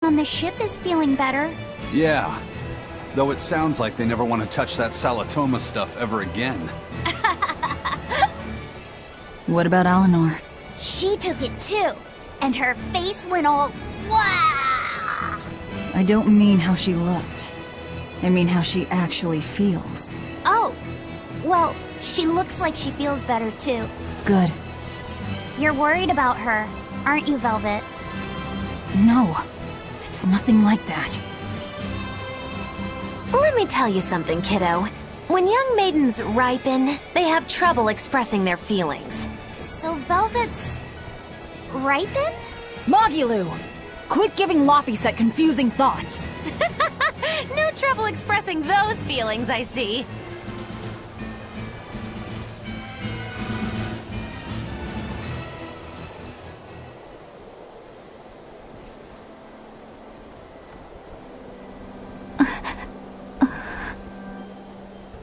on the ship is feeling better. Yeah. Though it sounds like they never want to touch that Salatoma stuff ever again. What about Eleanor? She took it too, and her face went all wow. I don't mean how she looked. I mean how she actually feels. Oh, well, she looks like she feels better too. Good. You're worried about her, aren't you, Velvet? No, it's nothing like that. Let me tell you something, kiddo. When young maidens ripen, they have trouble expressing their feelings. So Velvet's... ripen? Magilu! Quit giving Laphicet confusing thoughts! No trouble expressing those feelings, I see.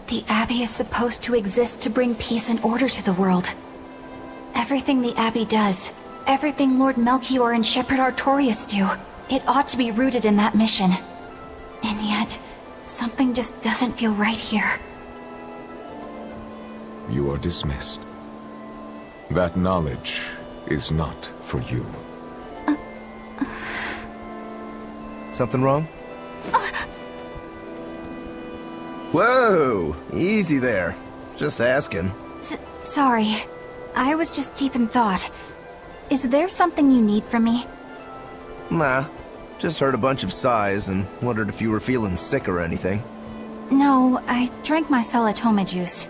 The Abbey is supposed to exist to bring peace and order to the world. Everything the Abbey does, everything Lord Melchior and Shepherd Artorias do, it ought to be rooted in that mission. And yet, something just doesn't feel right here. You are dismissed. That knowledge is not for you. Something wrong? Whoa! Easy there. Just asking. Sorry. I was just deep in thought. Is there something you need from me? Nah. Just heard a bunch of sighs and wondered if you were feeling sick or anything. No, I drank my Salatoma juice.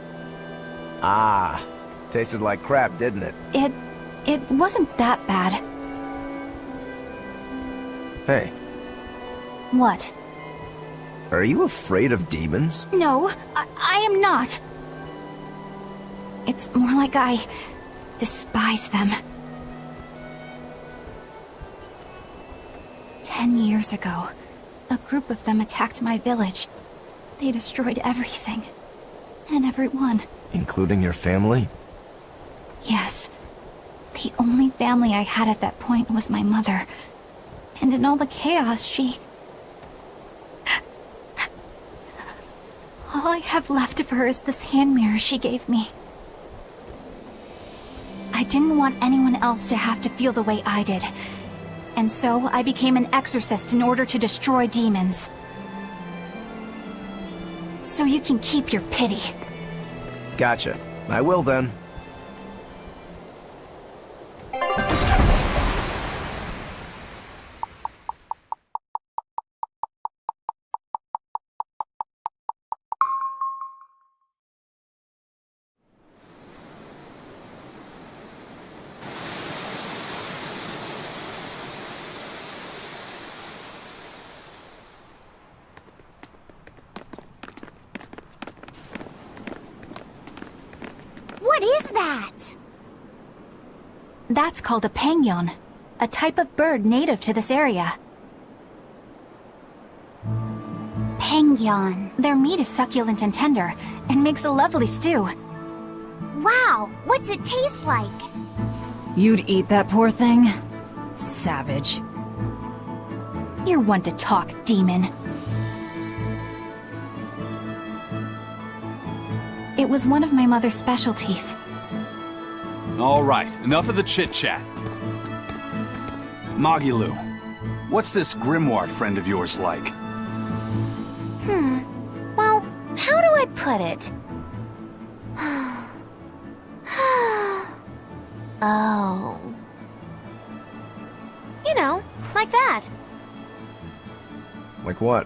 Ah. Tasted like crap, didn't it? It wasn't that bad. Hey, What? are you afraid of demons? No, I am not. It's more like I despise them. 10 years ago, a group of them attacked my village. They destroyed everything. And everyone. Including your family? Yes. The only family I had at that point was my mother. And in all the chaos, she... All I have left of her is this hand mirror she gave me. I didn't want anyone else to have to feel the way I did. And so I became an exorcist in order to destroy demons. So you can keep your pity. Gotcha. I will then. What is that? That's called a penguin, a type of bird native to this area. Penguin. Their meat is succulent and tender, and makes a lovely stew. Wow, what's it taste like? You'd eat that poor thing? Savage. You're one to talk, demon. It was one of my mother's specialties. All right, enough of the chit-chat. Magilu, what's this grimoire friend of yours like? Well, how do I put it? Oh. You know, like that. Like what?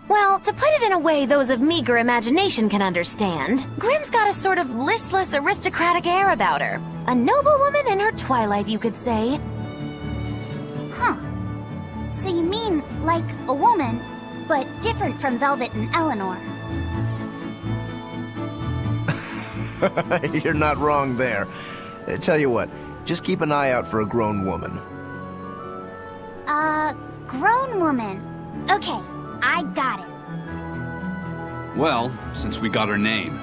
Well, to put it in a way those of meager imagination can understand, Grim's got a sort of listless, aristocratic air about her. A noblewoman in her twilight, you could say. Huh. So you mean, like, a woman, but different from Velvet and Eleanor. You're not wrong there. Tell you what, just keep an eye out for a grown woman. Grown woman. Okay, I got it. Well, since we got her name,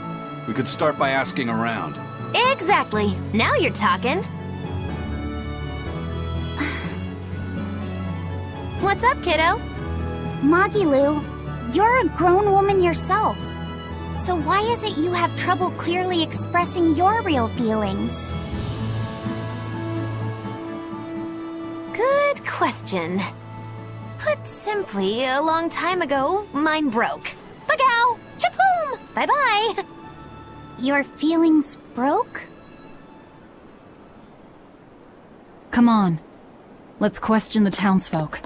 we could start by asking around. Exactly. Now you're talking. What's up, kiddo? Magilu, you're a grown woman yourself. So why is it you have trouble clearly expressing your real feelings? Good question. Put simply, a long time ago, mine broke. Bagow! Chapoom! Bye-bye! Your feelings broke? Come on. Let's question the townsfolk.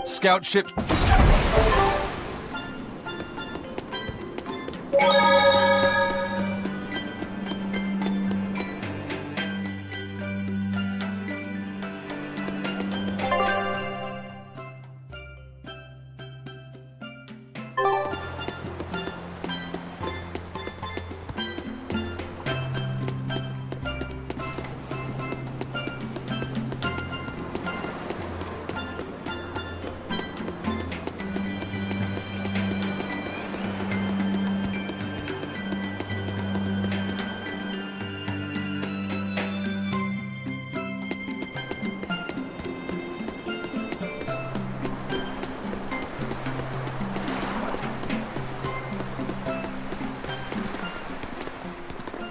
Scout ship.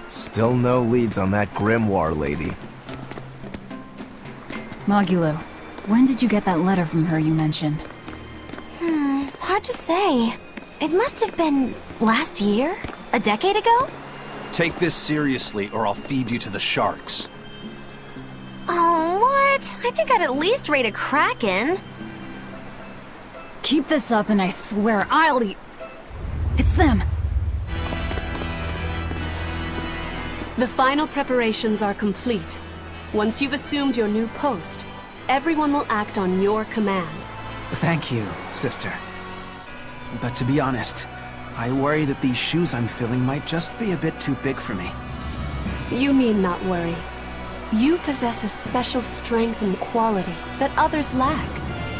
Still no leads on that grimoire lady. Magulu, when did you get that letter from her you mentioned? Hard to say. It must have been last year? A decade ago? Take this seriously, or I'll feed you to the sharks. Oh, what? I think I'd at least rate a kraken. Keep this up and I swear I'll eat... It's them! The final preparations are complete. Once you've assumed your new post, everyone will act on your command. Thank you, sister. But to be honest, I worry that these shoes I'm filling might just be a bit too big for me. You need not worry. You possess a special strength and quality that others lack.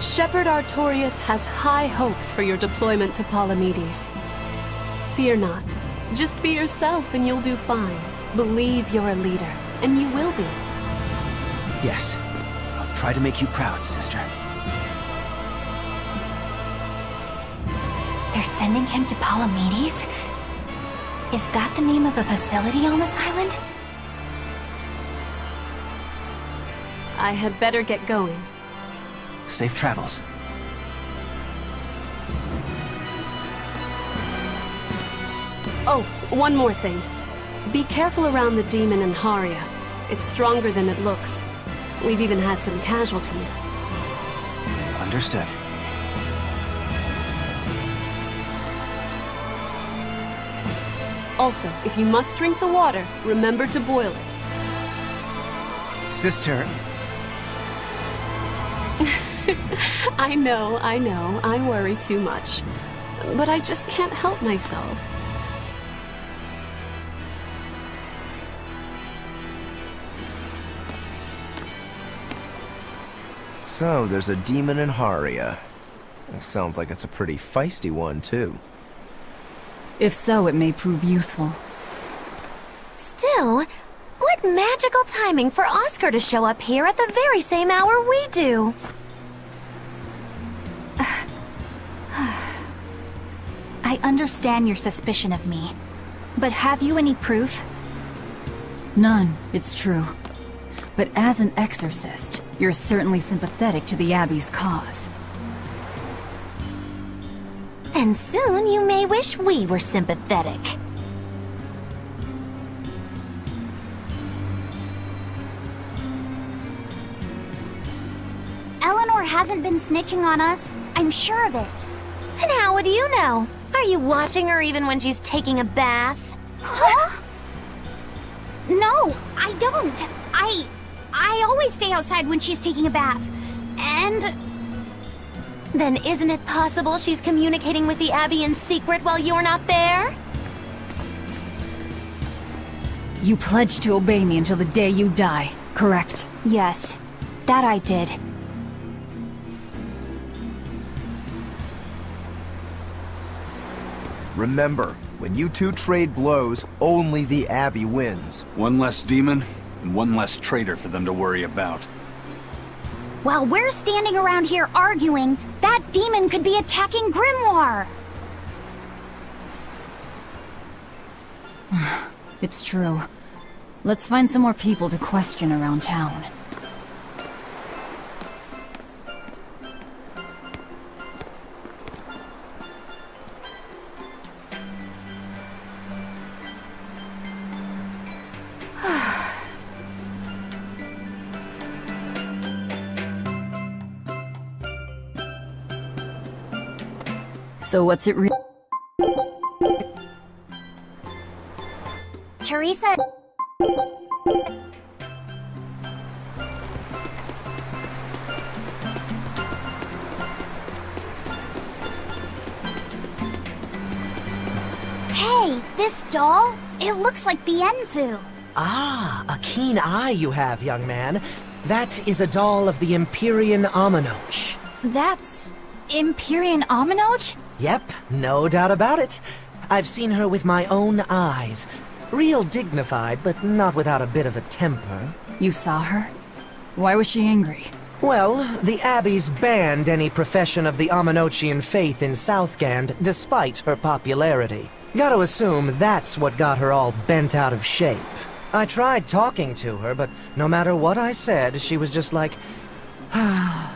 Shepherd Artorias has high hopes for your deployment to Palamedes. Fear not. Just be yourself and you'll do fine. Believe you're a leader, and you will be. Yes, I'll try to make you proud, sister. They're sending him to Palamedes? Is that the name of a facility on this island? I had better get going. Safe travels. Oh, one more thing. Be careful around the demon in Haria. It's stronger than it looks. We've even had some casualties. Understood. Also, if you must drink the water, remember to boil it. Sister... I know, I worry too much. But I just can't help myself. So, there's a demon in Haria. Sounds like it's a pretty feisty one, too. If so, it may prove useful. Still, what magical timing for Oscar to show up here at the very same hour we do. I understand your suspicion of me, but have you any proof? None, it's true. But as an exorcist, you're certainly sympathetic to the Abbey's cause. And soon you may wish we were sympathetic. Eleanor hasn't been snitching on us. I'm sure of it. And how would you know? Are you watching her even when she's taking a bath? Huh? No, I don't. I always stay outside when she's taking a bath. And... Then isn't it possible she's communicating with the Abbey in secret while you're not there? You pledged to obey me until the day you die, correct? Yes, that I did. Remember, when you two trade blows, only the Abbey wins. One less demon, and one less traitor for them to worry about. While we're standing around here arguing, that demon could be attacking Grimoire! It's true. Let's find some more people to question around town. So what's it Teresa... Hey, this doll? It looks like Bienfu. Ah, a keen eye you have, young man. That is a doll of the Empyrean Aminoch. That's... Empyrean Aminoch? Yep, no doubt about it. I've seen her with my own eyes. Real dignified, but not without a bit of a temper. You saw her? Why was she angry? Well, the Abbey's banned any profession of the Aminochian faith in Southgand, despite her popularity. Gotta assume that's what got her all bent out of shape. I tried talking to her, but no matter what I said, she was just like... Oh.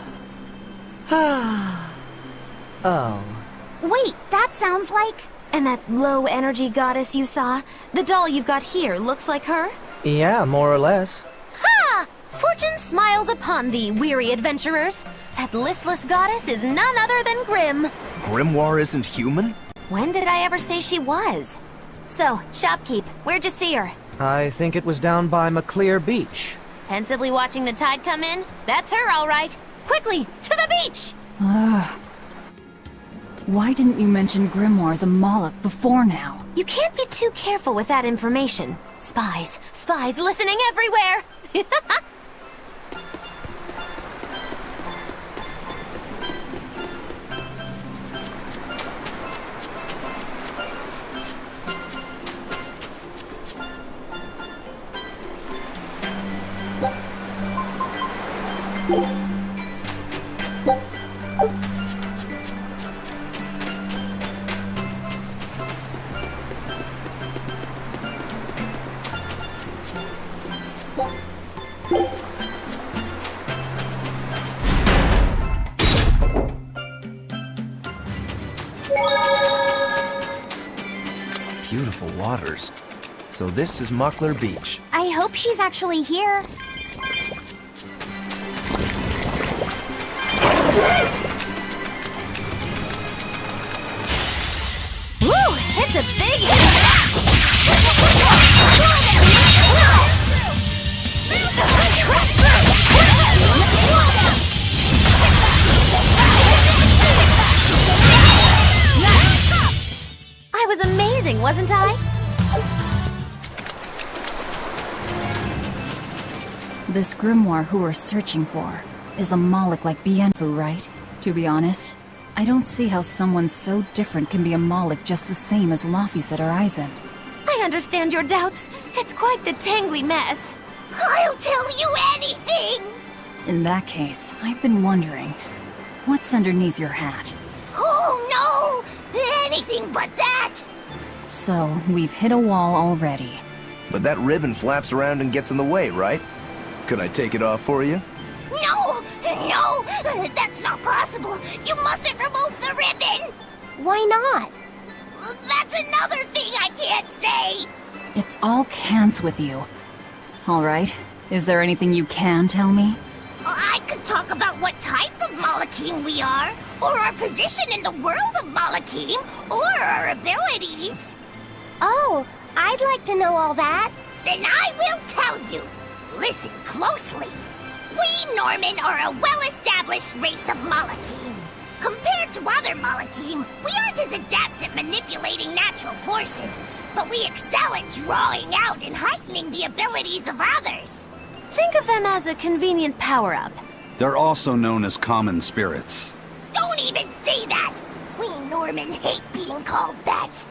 Wait, that sounds like... And that low-energy goddess you saw? The doll you've got here looks like her? Yeah, more or less. Ha! Fortune smiles upon thee, weary adventurers. That listless goddess is none other than Grim. Grimoire isn't human? When did I ever say she was? So, shopkeep, where'd you see her? I think it was down by McClear Beach. Pensively watching the tide come in? That's her, all right. Quickly, to the beach! Why didn't you mention Grimoire as a Moloch before now? You can't be too careful with that information. Spies, spies listening everywhere! Beautiful waters. So this is Muckler Beach. I hope she's actually here. Woo! It's a biggie! I was amazing, wasn't I? This grimoire who we're searching for is a Moloch like Bienfu, right? To be honest, I don't see how someone so different can be a Moloch just the same as Laphicet or Aizen. I understand your doubts. It's quite the tangly mess. I'll tell you anything! In that case, I've been wondering, what's underneath your hat? Oh no! Anything but that! So, we've hit a wall already. But that ribbon flaps around and gets in the way, right? Could I take it off for you? No! No! That's not possible! You mustn't remove the ribbon! Why not? That's another thing I can't say! It's all cants with you. Alright, is there anything you can tell me? I could talk about what type of Malachim we are, or our position in the world of Malachim, or our abilities. Oh, I'd like to know all that. Then I will tell you. Listen closely. We Normin are a well-established race of Malachim. Compared to other Malachim, we aren't as adept at manipulating natural forces, but we excel at drawing out and heightening the abilities of others. Think of them as a convenient power-up. They're also known as common spirits. Don't even say that! We Normin hate being being called that.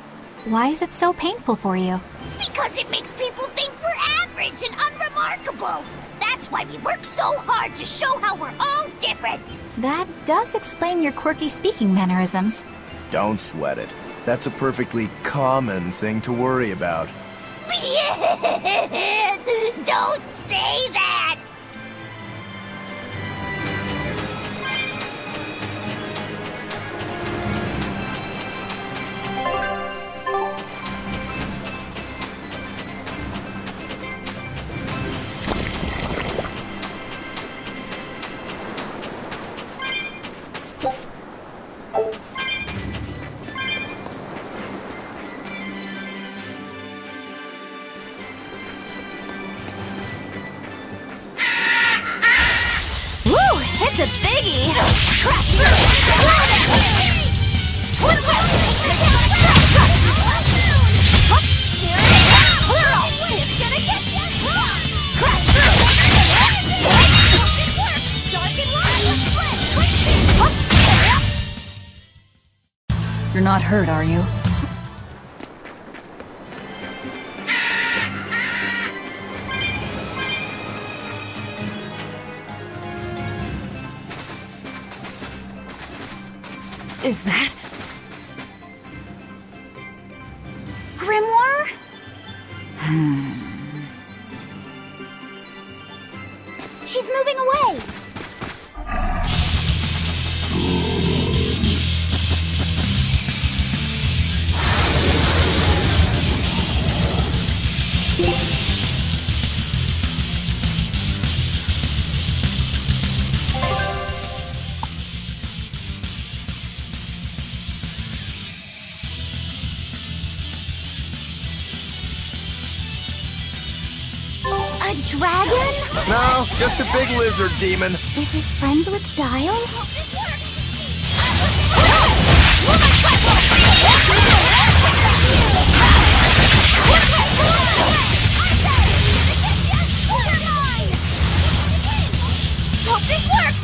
Why is it so painful for you? Because it makes people think we're average and unremarkable. That's why we work so hard to show how we're all different. That does explain your quirky speaking mannerisms. Don't sweat it. That's a perfectly common thing to worry about. Don't say that! It's a biggie! You're not hurt, are you? Is that... Grimoire? She's moving away! A dragon? No, just a big lizard demon. Is it friends with Dial? Hope this works!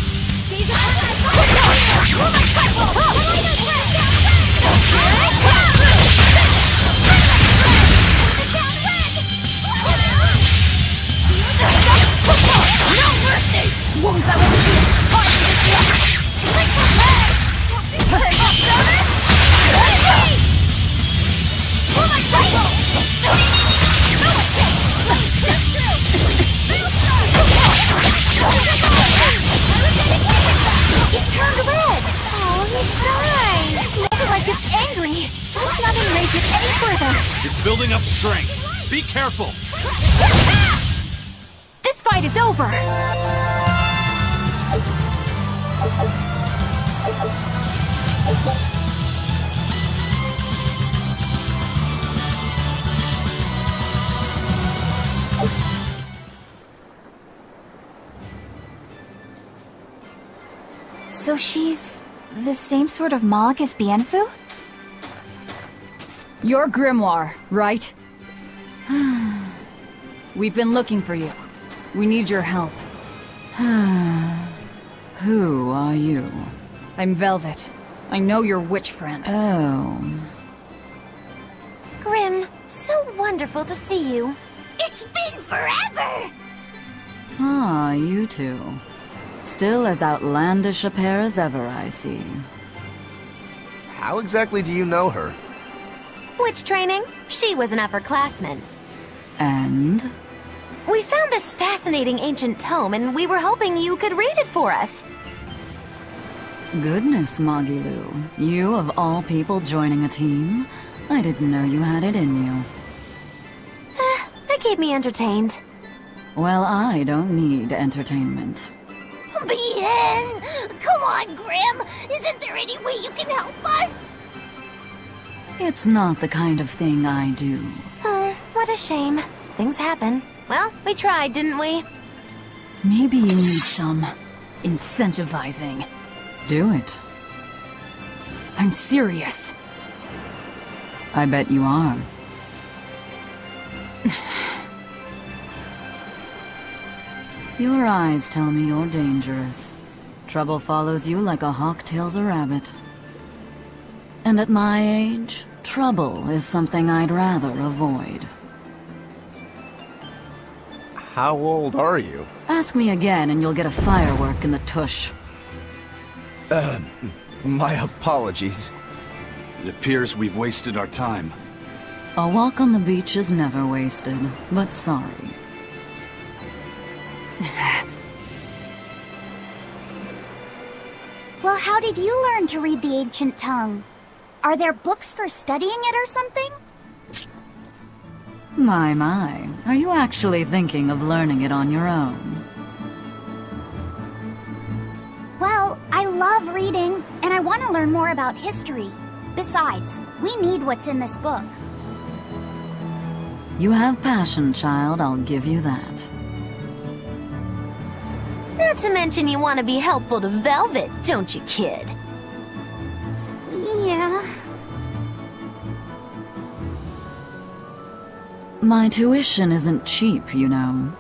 No mercy! Wounds that will shoot fire It turned red! Oh, he shines! Looks like it's angry! Let's not enrage it any further! It's building up strength. Be careful. This fight is over! So she's the same sort of Moloch as Bienfu? You're Grimoire, right? We've been looking for you. We need your help. Who are you? I'm Velvet. I know your witch friend. Oh. Grim, so wonderful to see you. It's been forever! Ah, you two. Still as outlandish a pair as ever, I see. How exactly do you know her? Witch training. She was an upperclassman. And? We found this fascinating ancient tome, and we were hoping you could read it for us. Goodness, Magilu. You of all people joining a team? I didn't know you had it in you. That keep me entertained. Well, I don't need entertainment. Bien! Come on, Grim! Isn't there any way you can help us? It's not the kind of thing I do. Oh, what a shame. Things happen. Well, we tried, didn't we? Maybe you need some incentivizing. Do it. I'm serious. I bet you are. Your eyes tell me you're dangerous. Trouble follows you like a hawk tails a rabbit. And at my age, trouble is something I'd rather avoid. How old are you? Ask me again and you'll get a firework in the tush. My apologies. It appears we've wasted our time. A walk on the beach is never wasted, but sorry. Well, how did you learn to read the ancient tongue? Are there books for studying it or something? My. Are you actually thinking of learning it on your own? Well, I love reading, and I want to learn more about history. Besides, we need what's in this book. You have passion, child, I'll give you that. Not to mention you want to be helpful to Velvet, don't you, kid? Yeah. My tuition isn't cheap, you know.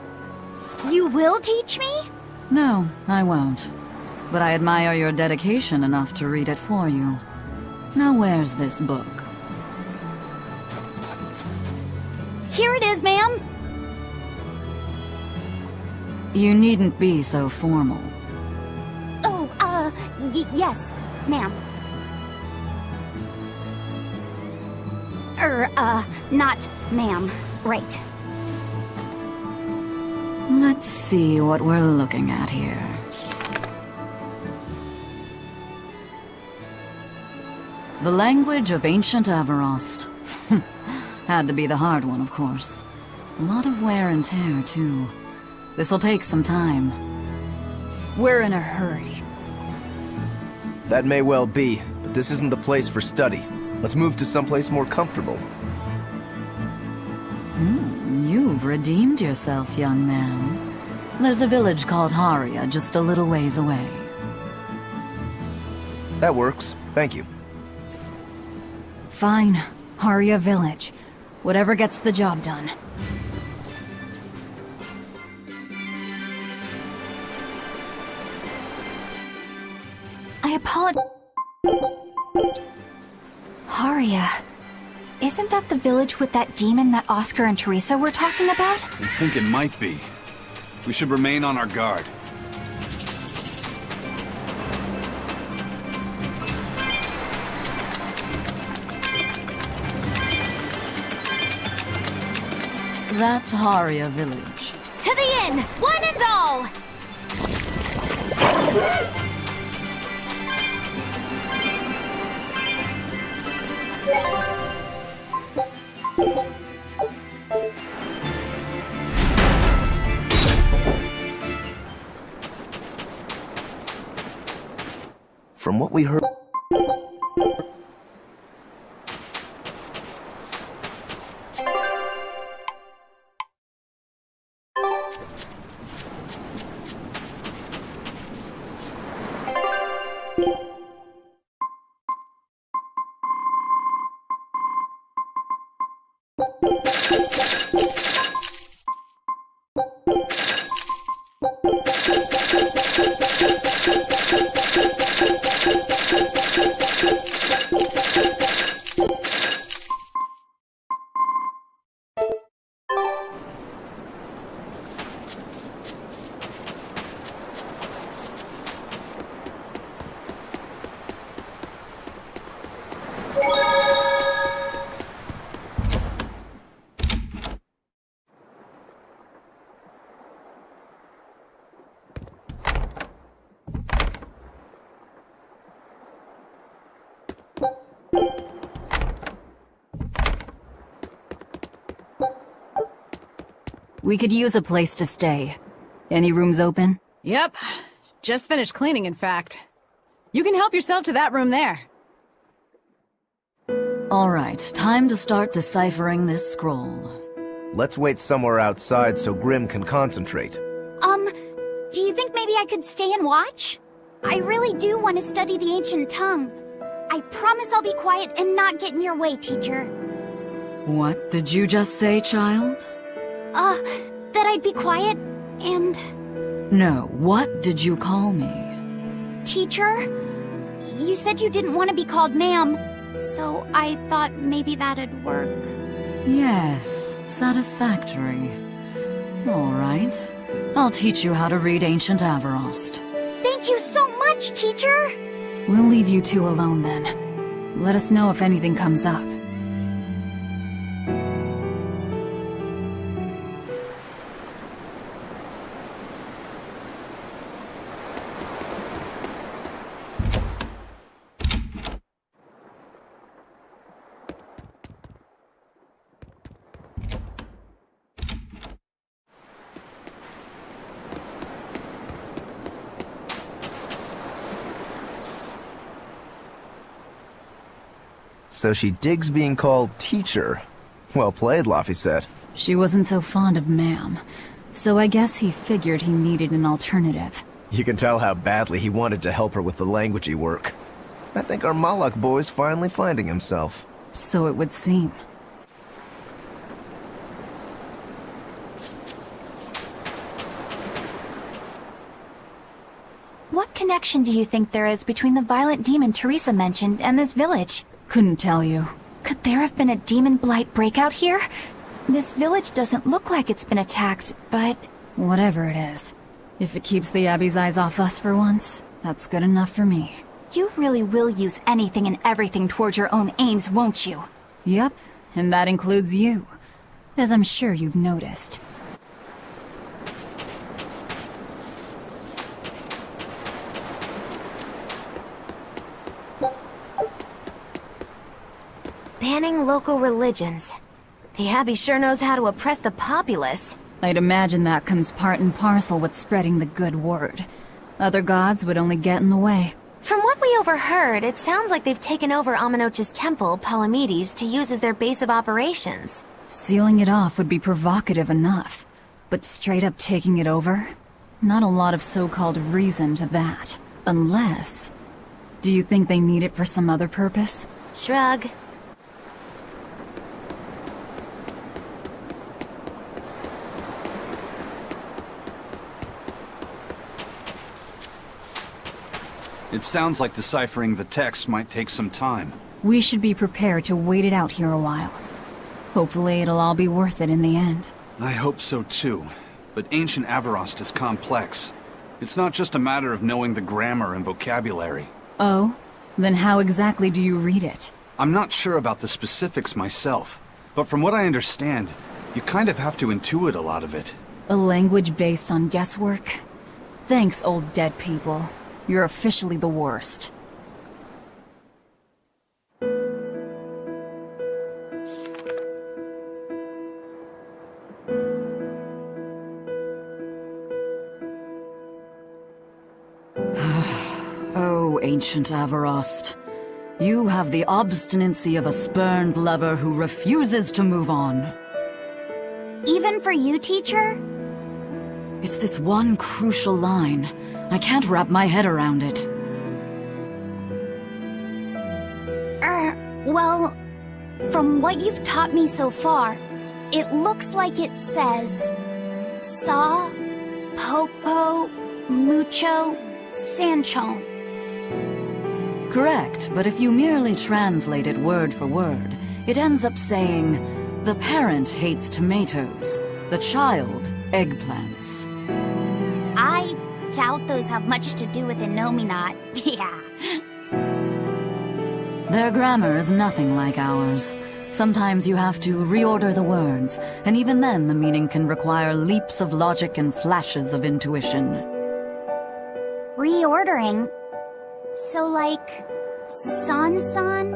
You will teach me? No, I won't. But I admire your dedication enough to read it for you. Now where's this book? Here it is, ma'am. You needn't be so formal. Oh, yes, ma'am. Not ma'am. Right. Let's see what we're looking at here. The language of ancient Averost. Had to be the hard one, of course. A lot of wear and tear, too. This'll take some time. We're in a hurry. That may well be, but this isn't the place for study. Let's move to someplace more comfortable. You've redeemed yourself, young man. There's a village called Haria just a little ways away. That works. Thank you. Fine. Haria Village. Whatever gets the job done. I apologize. Haria. Isn't that the village with that demon that Oscar and Teresa were talking about? I think it might be. We should remain on our guard. That's Haria Village. To the inn, one and all! From what we heard... We could use a place to stay. Any rooms open? Yep. Just finished cleaning, in fact. You can help yourself to that room there. All right, time to start deciphering this scroll. Let's wait somewhere outside so Grim can concentrate. Do you think maybe I could stay and watch? I really do want to study the ancient tongue. I promise I'll be quiet and not get in your way, teacher. What did you just say, child? That I'd be quiet and... No, what did you call me? Teacher? You said you didn't want to be called ma'am, So I thought maybe that'd work. Yes, satisfactory. All right. I'll teach you how to read Ancient Avarost. Thank you so much, teacher! We'll leave you two alone then. Let us know if anything comes up. So she digs being called teacher. Well played, Laphicet. She wasn't so fond of ma'am, so I guess he figured he needed an alternative. You can tell how badly he wanted to help her with the languagey work. I think our Malak boy's finally finding himself. So it would seem. What connection do you think there is between the violent demon Teresa mentioned and this village? Couldn't tell you. Could there have been a demon blight breakout here? This village doesn't look like it's been attacked, but... Whatever it is. If it keeps the Abbey's eyes off us for once, that's good enough for me. You really will use anything and everything towards your own aims, won't you? Yep, and that includes you. As I'm sure you've noticed. Banning local religions. The Abbey sure knows how to oppress the populace. I'd imagine that comes part and parcel with spreading the good word. Other gods would only get in the way. From what we overheard, it sounds like they've taken over Amenoch's temple, Palamedes, to use as their base of operations. Sealing it off would be provocative enough. But straight up taking it over? Not a lot of so-called reason to that. Unless... Do you think they need it for some other purpose? Shrug. It sounds like deciphering the text might take some time. We should be prepared to wait it out here a while. Hopefully it'll all be worth it in the end. I hope so too. But Ancient Avarost is complex. It's not just a matter of knowing the grammar and vocabulary. Oh? Then how exactly do you read it? I'm not sure about the specifics myself, but from what I understand, you kind of have to intuit a lot of it. A language based on guesswork? Thanks, old dead people. You're officially the worst. Oh, Ancient Avarost. You have the obstinacy of a spurned lover who refuses to move on. Even for you, teacher? It's this one crucial line. I can't wrap my head around it. Well, from what you've taught me so far, it looks like it says... Sa, Popo, Mucho, Sanchon. Correct, but if you merely translate it word for word, it ends up saying, the parent hates tomatoes, the child eggplants. I doubt those have much to do with the Nominat. Yeah. Their grammar is nothing like ours. Sometimes you have to reorder the words, and even then the meaning can require leaps of logic and flashes of intuition. Reordering? So like... San-san,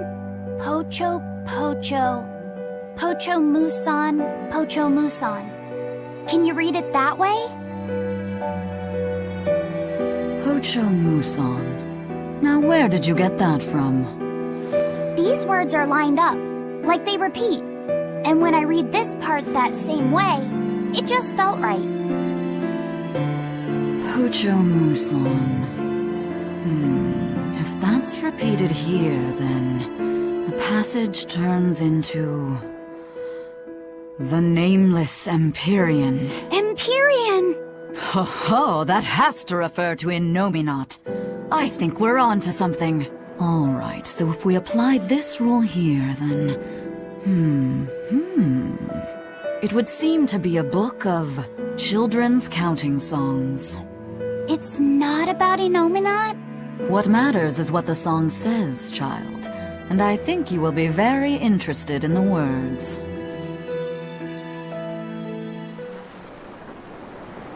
Pocho Pocho, Pocho Musan, Pocho Musan. Can you read it that way? Pocho Musan. Now where did you get that from? These words are lined up, like they repeat. And when I read this part that same way, it just felt right. Pocho Musan. If that's repeated here, then the passage turns into... the Nameless Empyrean. Empyrean! Ho ho, that has to refer to Innominat. I think we're on to something. Alright, so if we apply this rule here, then... It would seem to be a book of children's counting songs. It's not about Innominat? What matters is what the song says, child. And I think you will be very interested in the words.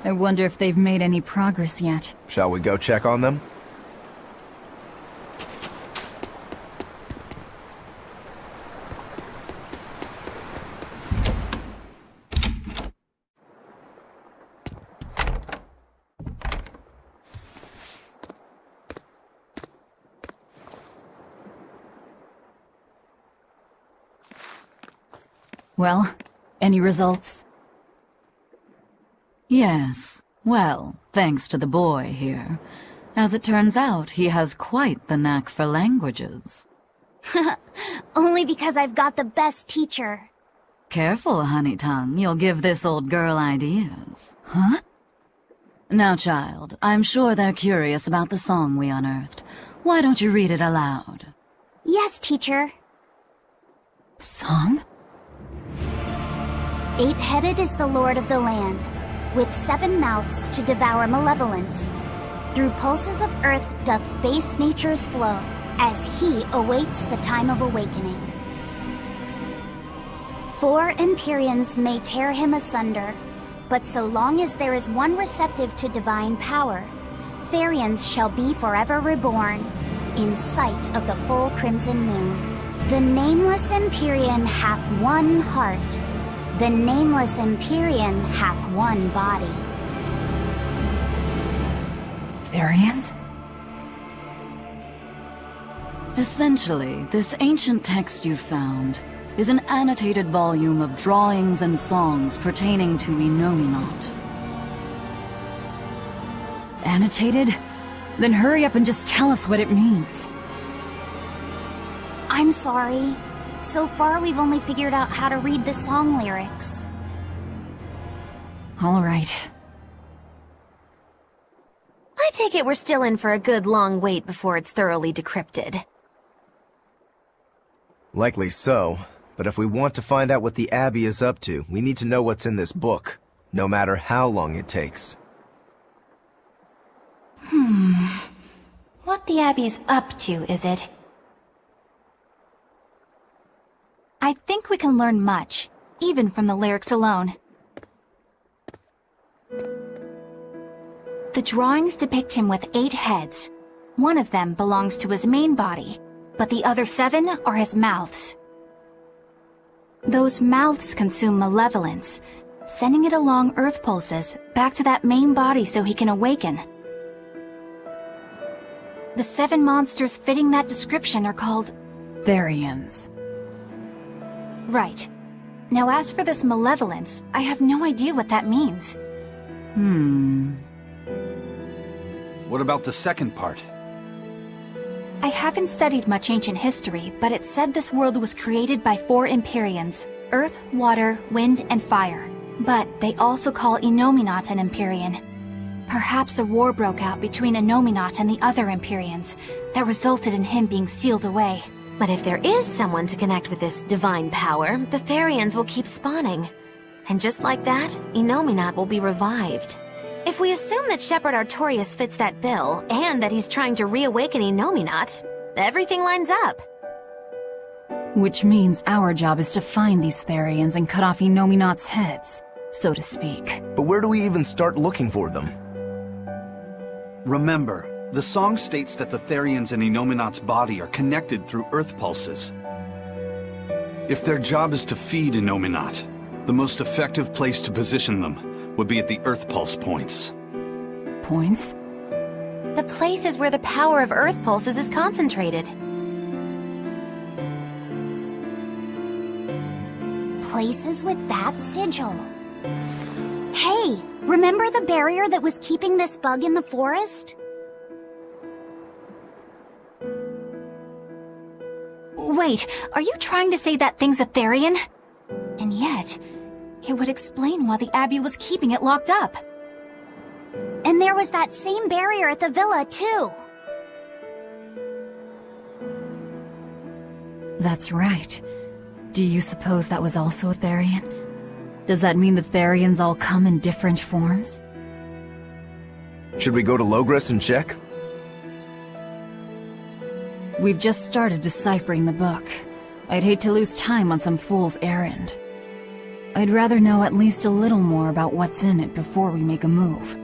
I wonder if they've made any progress yet. Shall we go check on them? Well, any results? Yes. Well, thanks to the boy here. As it turns out, he has quite the knack for languages. Only because I've got the best teacher. Careful, honey tongue. You'll give this old girl ideas. Huh? Now, child, I'm sure they're curious about the song we unearthed. Why don't you read it aloud? Yes, teacher. Song? 8-headed is the lord of the land, with 7 mouths to devour malevolence. Through pulses of earth doth base nature's flow, as he awaits the time of awakening. 4 Empyreans may tear him asunder, but so long as there is one receptive to divine power, Therians shall be forever reborn, in sight of the full crimson moon. The nameless Empyrean hath one heart, the nameless Empyrean hath one body. Therians? Essentially, this ancient text you found is an annotated volume of drawings and songs pertaining to Innominat. Annotated? Then hurry up and just tell us what it means. I'm sorry. So far, we've only figured out how to read the song lyrics. All right. I take it we're still in for a good long wait before it's thoroughly decrypted. Likely so, but if we want to find out what the Abbey is up to, we need to know what's in this book, no matter how long it takes. What the Abbey's up to, is it? I think we can learn much, even from the lyrics alone. The drawings depict him with 8 heads. One of them belongs to his main body, but the other 7 are his mouths. Those mouths consume malevolence, sending it along earth pulses back to that main body so he can awaken. The 7 monsters fitting that description are called Therians. Right. Now as for this malevolence, I have no idea what that means. What about the second part? I haven't studied much ancient history, but it said this world was created by 4 Empyreans: Earth, Water, Wind, and Fire. But they also call Innominat an Empyrean. Perhaps a war broke out between Innominat and the other Empyreans that resulted in him being sealed away. But if there is someone to connect with this divine power, the Therians will keep spawning. And just like that, Innominat will be revived. If we assume that Shepherd Artorius fits that bill, and that he's trying to reawaken Innominat, everything lines up. Which means our job is to find these Therians and cut off Innominat's heads, so to speak. But where do we even start looking for them? Remember, the song states that the Therians in Innominat's body are connected through earth pulses. If their job is to feed Innominat, the most effective place to position them would be at the earth pulse points. Points? The places where the power of earth pulses is concentrated. Places with that sigil. Hey, remember the barrier that was keeping this bug in the forest? Wait, are you trying to say that thing's a Therian? And yet, it would explain why the Abbey was keeping it locked up. And there was that same barrier at the villa, too. That's right. Do you suppose that was also a Therian? Does that mean the Therians all come in different forms? Should we go to Logres and check? We've just started deciphering the book. I'd hate to lose time on some fool's errand. I'd rather know at least a little more about what's in it before we make a move.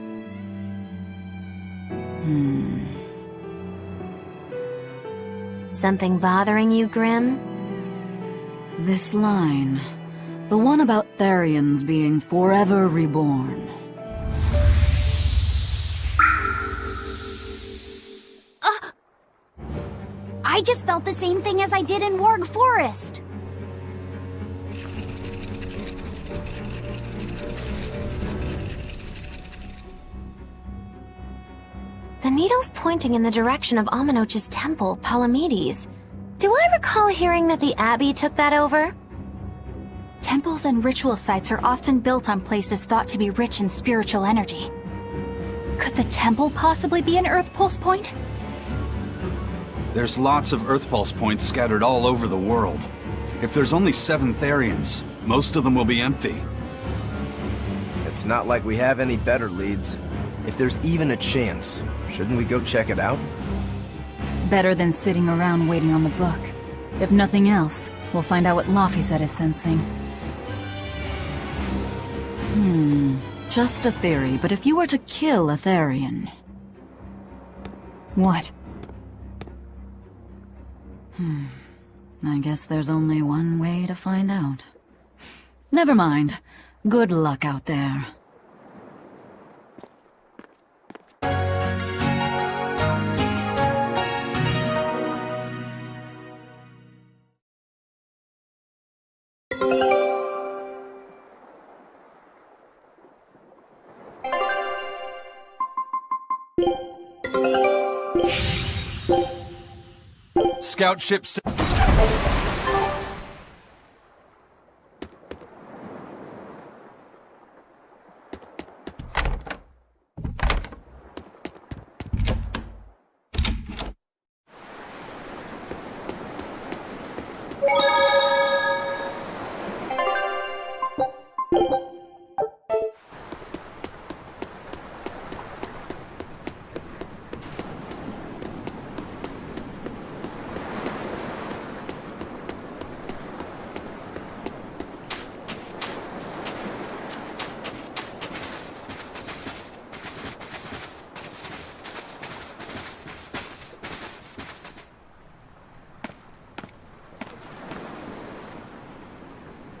Something bothering you, Grim? This line. The one about Therians being forever reborn. I just felt the same thing as I did in Warg Forest. The needle's pointing in the direction of Aminoch's temple, Palamedes. Do I recall hearing that the Abbey took that over? Temples and ritual sites are often built on places thought to be rich in spiritual energy. Could the temple possibly be an Earth Pulse point? There's lots of Earth Pulse points scattered all over the world. If there's only 7 Therians, most of them will be empty. It's not like we have any better leads. If there's even a chance, shouldn't we go check it out? Better than sitting around waiting on the book. If nothing else, we'll find out what Laphicet is sensing. Just a theory, but if you were to kill a Therian... What? I guess there's only one way to find out. Never mind. Good luck out there. Scout ship...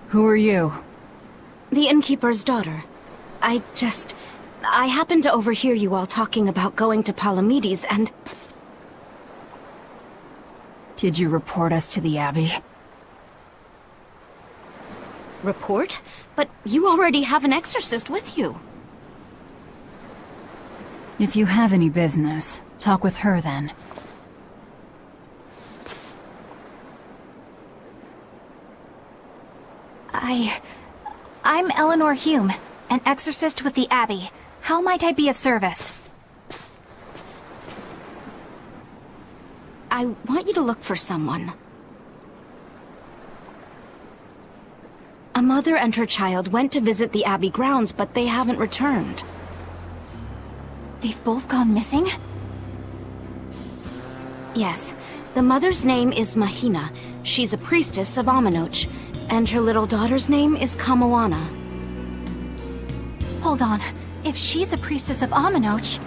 Who are you? The innkeeper's daughter. I happened to overhear you all talking about going to Palamedes and... Did you report us to the Abbey? Report? But you already have an exorcist with you. If you have any business, talk with her then. I'm Eleanor Hume, an exorcist with the Abbey. How might I be of service? I want you to look for someone. A mother and her child went to visit the Abbey grounds, but they haven't returned. They've both gone missing? Yes. The mother's name is Mahina. She's a priestess of Aminoch. And her little daughter's name is Kamoana. Hold on. If she's a priestess of Aminoch...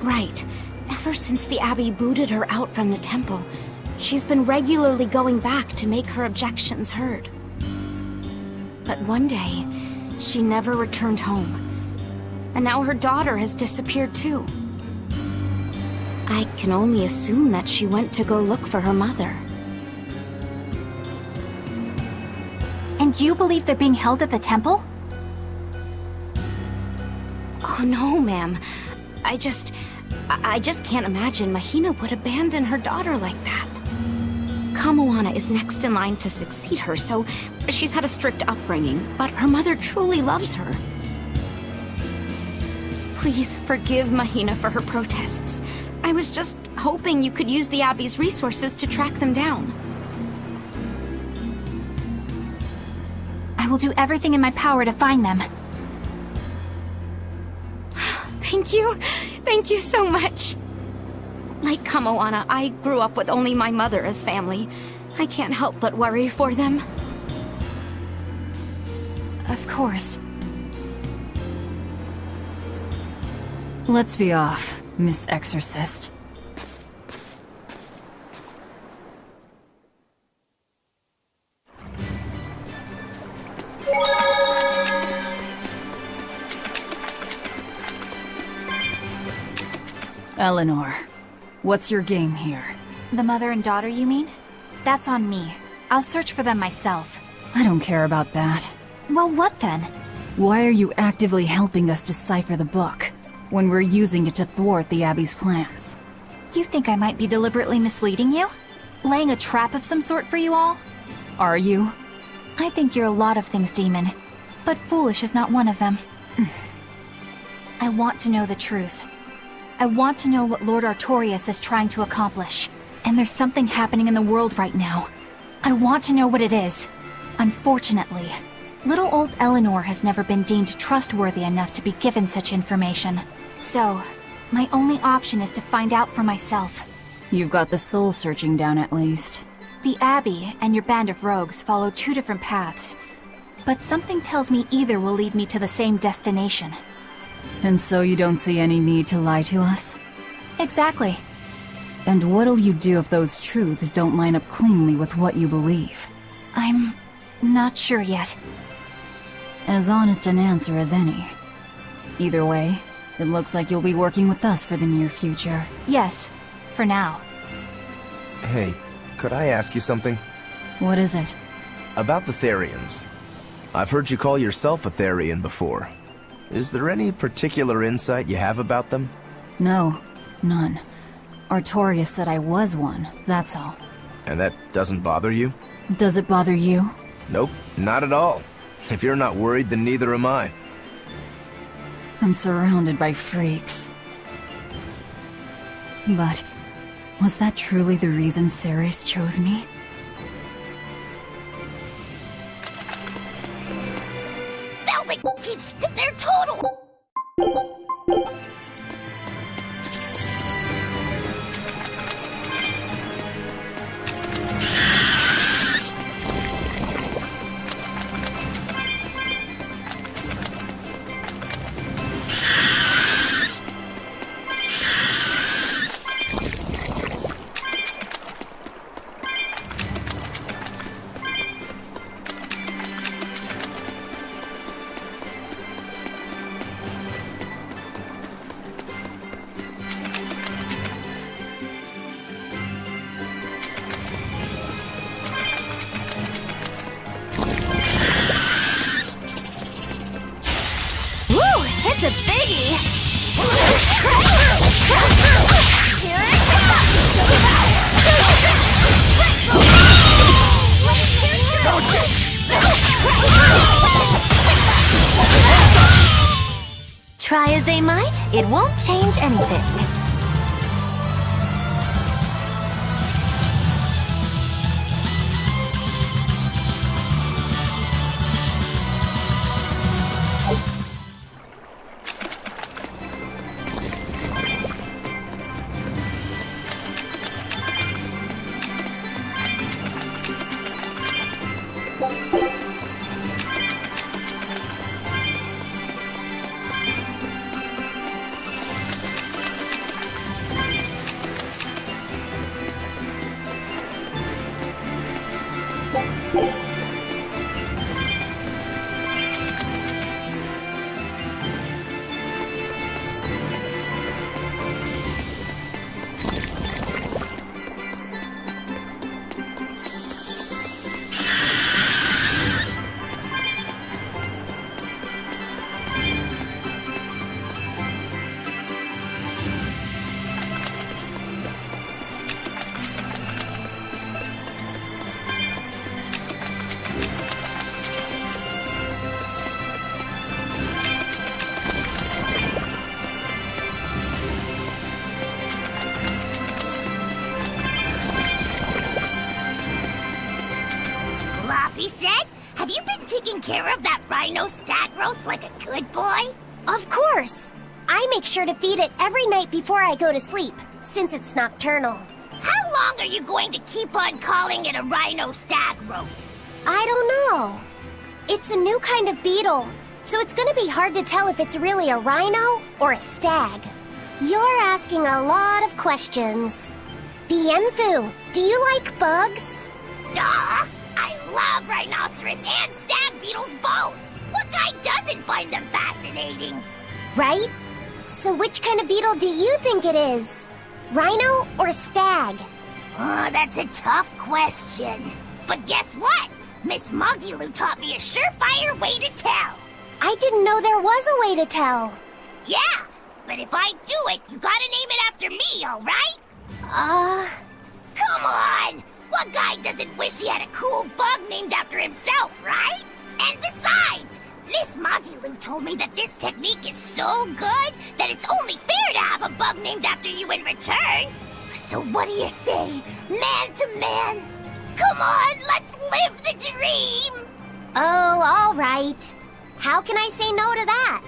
Right. Ever since the Abbey booted her out from the temple, she's been regularly going back to make her objections heard. But one day, she never returned home. And now her daughter has disappeared too. I can only assume that she went to go look for her mother. And you believe they're being held at the temple? Oh no, ma'am. I just can't imagine Mahina would abandon her daughter like that. Kamoana is next in line to succeed her, so she's had a strict upbringing, but her mother truly loves her. Please forgive Mahina for her protests. I was just hoping you could use the Abbey's resources to track them down. I will do everything in my power to find them. Thank you. Thank you so much. Like Kamoana, I grew up with only my mother as family. I can't help but worry for them. Of course. Let's be off, Miss Exorcist. Eleanor, what's your game here? The mother and daughter, you mean? That's on me. I'll search for them myself. I don't care about that. Well, what then? Why are you actively helping us decipher the book, when we're using it to thwart the Abbey's plans? You think I might be deliberately misleading you? Laying a trap of some sort for you all? Are you? I think you're a lot of things, Demon. But foolish is not one of them. I want to know the truth. I want to know what Lord Artorias is trying to accomplish. And there's something happening in the world right now. I want to know what it is. Unfortunately, little old Eleanor has never been deemed trustworthy enough to be given such information. So, my only option is to find out for myself. You've got the soul searching down at least. The Abbey and your band of rogues follow two different paths. But something tells me either will lead me to the same destination. And so you don't see any need to lie to us? Exactly. And what'll you do if those truths don't line up cleanly with what you believe? I'm not sure yet. As honest an answer as any. Either way, it looks like you'll be working with us for the near future. Yes, for now. Hey, could I ask you something? What is it? About the Therians. I've heard you call yourself a Therian before. Is there any particular insight you have about them? No, none. Artorias said I was one, that's all. And that doesn't bother you? Does it bother you? Nope, not at all. If you're not worried, then neither am I. I'm surrounded by freaks. But was that truly the reason Ceres chose me? Velvet keeps their total. It's a biggie! Here it comes! Try as they might, it won't change anything. He said, have you been taking care of that rhino stag roast like a good boy? Of course! I make sure to feed it every night before I go to sleep, since it's nocturnal. How long are you going to keep on calling it a rhino stag roast? I don't know. It's a new kind of beetle, so it's gonna be hard to tell if it's really a rhino or a stag. You're asking a lot of questions. Bienfu, do you like bugs? Duh! I love rhinoceros and stag beetles both! What guy doesn't find them fascinating? Right? So which kind of beetle do you think it is? Rhino or stag? Oh, that's a tough question. But guess what? Miss Mogulu taught me a surefire way to tell. I didn't know there was a way to tell. Yeah, but if I do it, you gotta name it after me, alright? Come on! What guy doesn't wish he had a cool bug named after himself, right? And besides, Miss Mogulu told me that this technique is so good that it's only fair to have a bug named after you in return. So what do you say, man to man? Come on, let's live the dream! Oh, all right. How can I say no to that?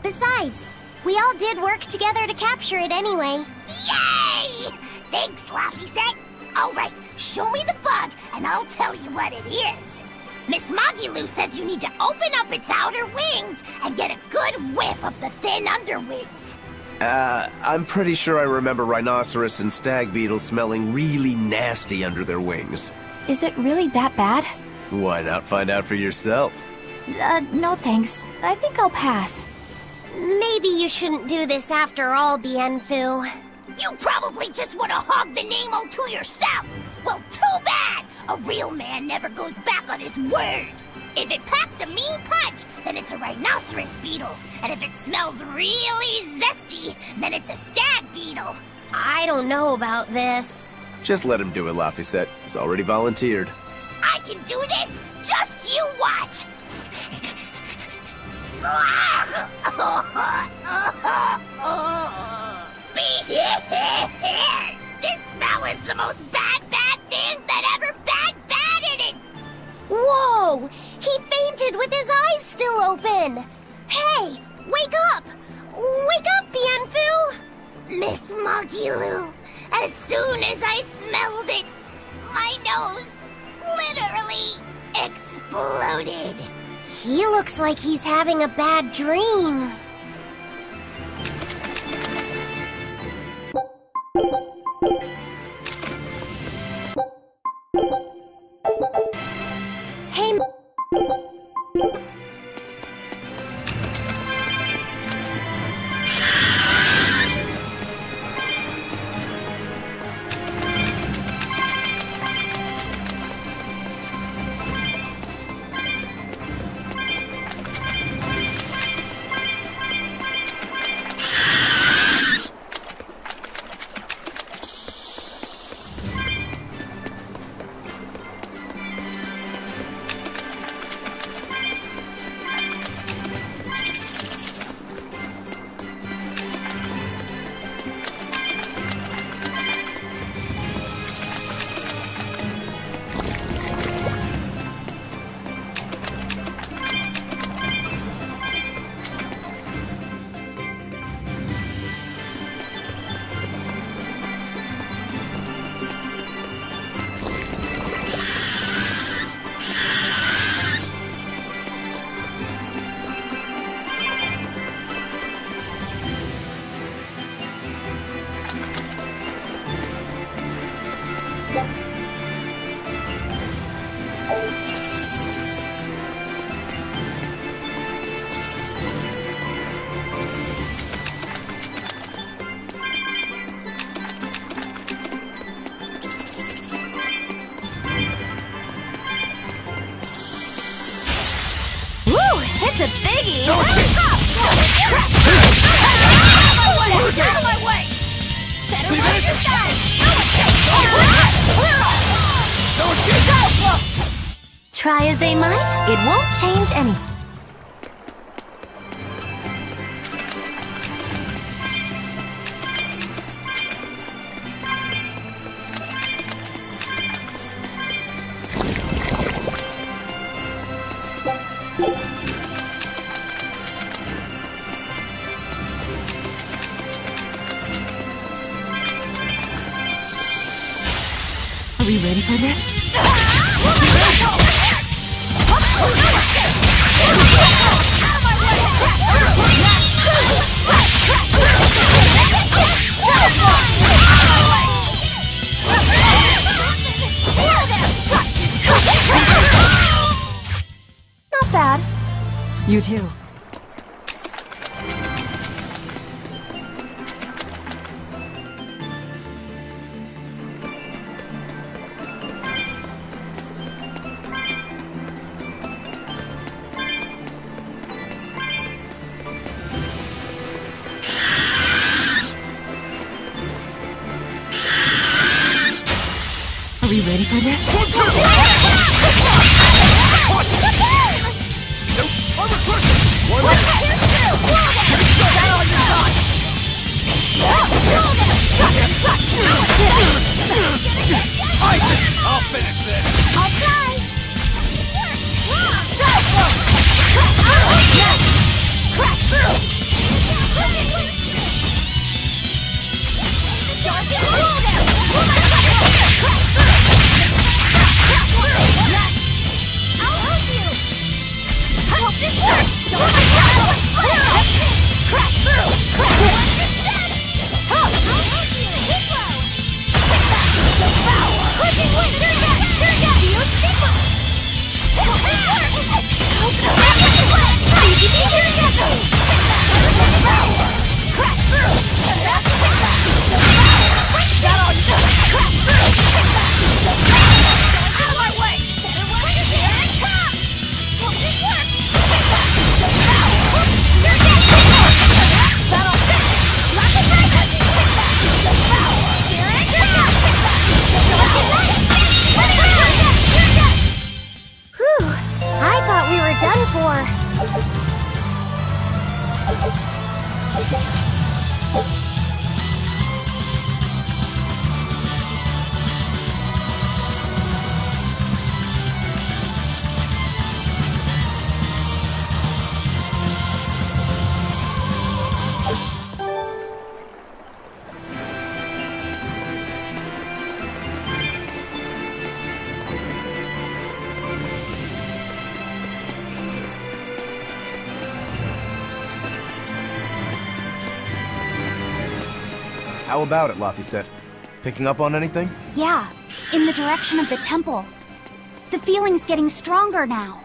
Besides, we all did work together to capture it anyway. Yay! Thanks, Laffy-set. All right, show me the bug, and I'll tell you what it is. Miss Mogulu says you need to open up its outer wings and get a good whiff of the thin underwings. I'm pretty sure I remember rhinoceros and stag beetles smelling really nasty under their wings. Is it really that bad? Why not find out for yourself? No thanks. I think I'll pass. Maybe you shouldn't do this after all, Bienfu. You probably just want to hog the name all to yourself. Well, too bad! A real man never goes back on his word. If it packs a mean punch, then it's a rhinoceros beetle. And if it smells really zesty, then it's a stag beetle. I don't know about this. Just let him do it, Laffy-set. He's already volunteered. I can do this? Just you watch! This smell is the most bad thing that ever bad it! Whoa! He fainted with his eyes still open! Hey! Wake up! Wake up, Bienfu! Miss Mogulu, as soon as I smelled it, my nose literally exploded. He looks like he's having a bad dream. Hey, It's a biggie! Out of my way! Better watch your style! Try as they might, it won't change anything. we ready for this? Not bad. You too. Are we ready for this? I'll finish this! I'll try! Crash through! I'll help you! I hope this works! Crash through! I'll help you! Crushing wind! Fuse people! Easy peasy! Crash through! Got all you got! Crash through! Out of my way! Here it comes! Hope this works! That'll fit! Lots of pressure! Here it comes! Whew! I thought we were done for. How about it, Laphicet? Picking up on anything? Yeah, in the direction of the temple. The feeling's getting stronger now.